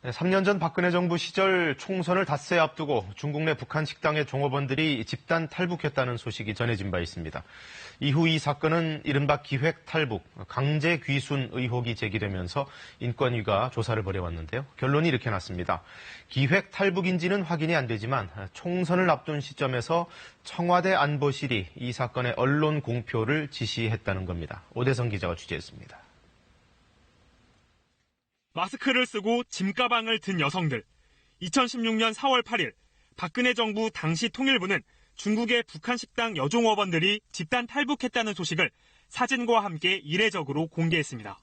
3년 전 박근혜 정부 시절 총선을 닷새 앞두고 중국 내 북한 식당의 종업원들이 집단 탈북했다는 소식이 전해진 바 있습니다. 이후 이 사건은 이른바 기획 탈북, 강제 귀순 의혹이 제기되면서 인권위가 조사를 벌여왔는데요. 결론이 이렇게 났습니다. 기획 탈북인지는 확인이 안 되지만 총선을 앞둔 시점에서 청와대 안보실이 이 사건의 언론 공표를 지시했다는 겁니다. 오대성 기자가 취재했습니다. 마스크를 쓰고 짐가방을 든 여성들. 2016년 4월 8일 박근혜 정부 당시 통일부는 중국의 북한 식당 여종업원들이 집단 탈북했다는 소식을 사진과 함께 이례적으로 공개했습니다.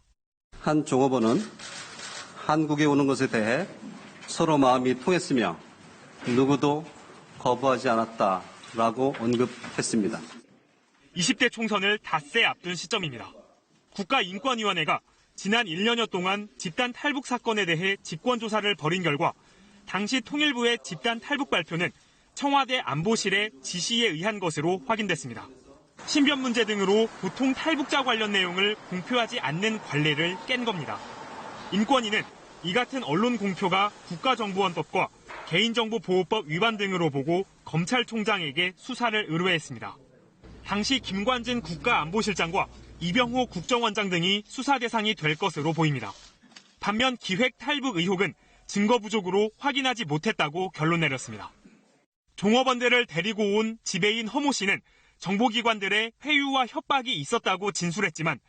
한 종업원은 한국에 오는 것에 대해 서로 마음이 통했으며 누구도 거부하지 않았다라고 언급했습니다. 20대 총선을 닷새 앞둔 시점입니다. 국가인권위원회가 지난 1년여 동안 집단 탈북 사건에 대해 직권조사를 벌인 결과 당시 통일부의 집단 탈북 발표는 청와대 안보실의 지시에 의한 것으로 확인됐습니다. 신변 문제 등으로 보통 탈북자 관련 내용을 공표하지 않는 관례를 깬 겁니다. 인권위는 이 같은 언론 공표가 국가정보원법과 개인정보보호법 위반 등으로 보고 검찰총장에게 수사를 의뢰했습니다. 당시 김관진 국가안보실장과 이병호 국정원장 등이 수사 대상이 될 것으로 보입니다. 반면 기획 탈북 의혹은 증거 부족으로 확인하지 못했다고 결론 내렸습니다. 종업원들을 데리고 온 지배인 허모 씨는 정보기관들의 회유와 협박이 있었다고 진술했지만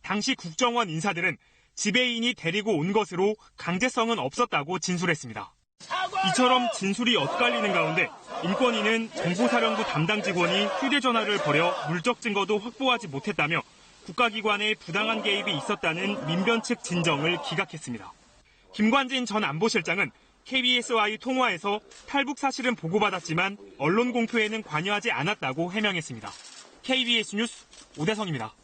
당시 국정원 인사들은 지배인이 데리고 온 것으로 강제성은 없었다고 진술했습니다. 이처럼 진술이 엇갈리는 가운데 인권위는 정보사령부 담당 직원이 휴대전화를 버려 물적 증거도 확보하지 못했다며 국가기관의 부당한 개입이 있었다는 민변 측 진정을 기각했습니다. 김관진 전 안보실장은 KBS와의 통화에서 탈북 사실은 보고받았지만 언론 공표에는 관여하지 않았다고 해명했습니다. KBS 뉴스 오대성입니다.